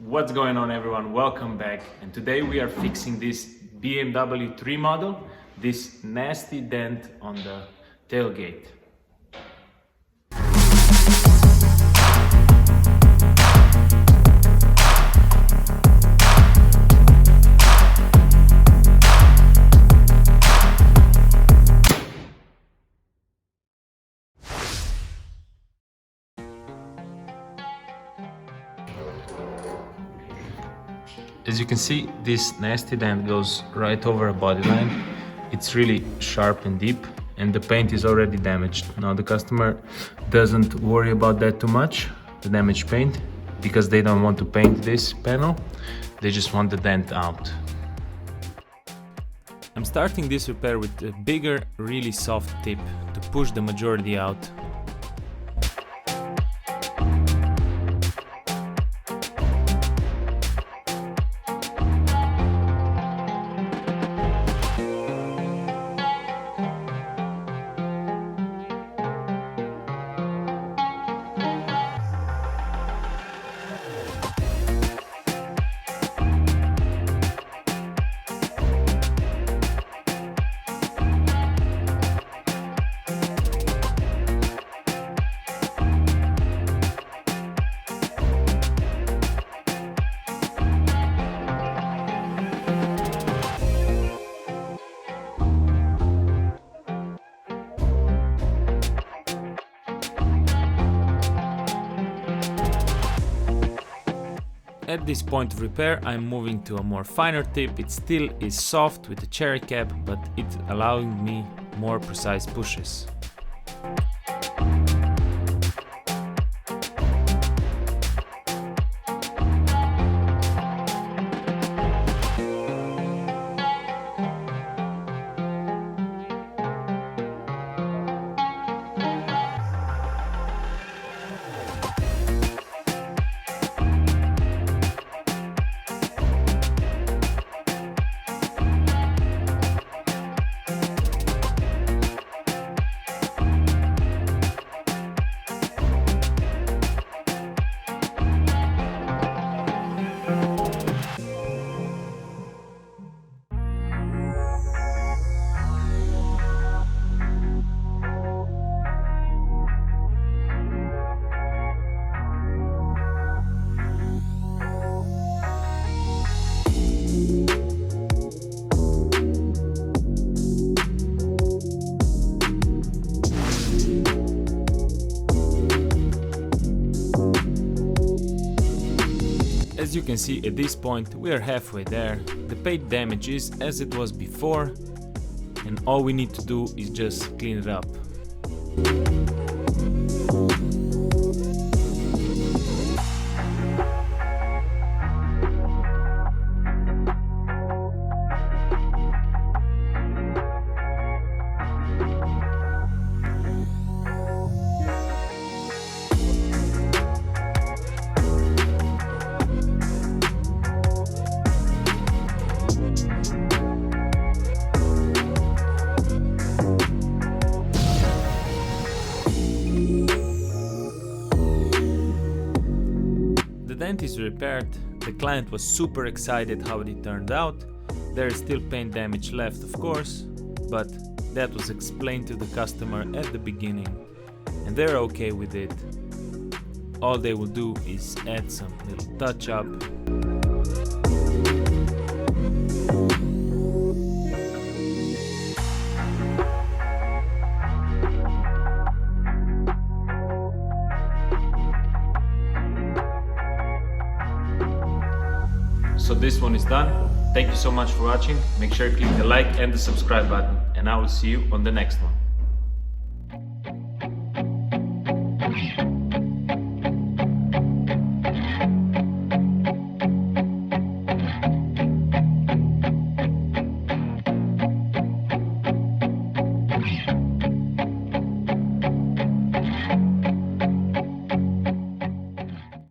What's going on, everyone? Welcome back, and today we are fixing this BMW 3 model, this nasty dent on the tailgate. As you can see, this nasty dent goes right over a body line. It's really sharp and deep, and the paint is already damaged. Now the customer doesn't worry about that too much, the damaged paint, because they don't want to paint this panel. They just want the dent out. I'm starting this repair with a bigger, really soft tip to push the majority out. At this point of repair, I'm moving to a more finer tip. It still is soft with a cherry cap, but it's allowing me more precise pushes. As you can see, at this point we are halfway there. The paint damage is as it was before, and all we need to do is just clean it up. The dent is repaired. The client was super excited how it turned out. There is still paint damage left, of course, but that was explained to the customer at the beginning, and they're okay with it. All they will do is add some little touch up. So this one is done. Thank you so much for watching. Make sure to click the like and the subscribe button, and I will see you on the next one.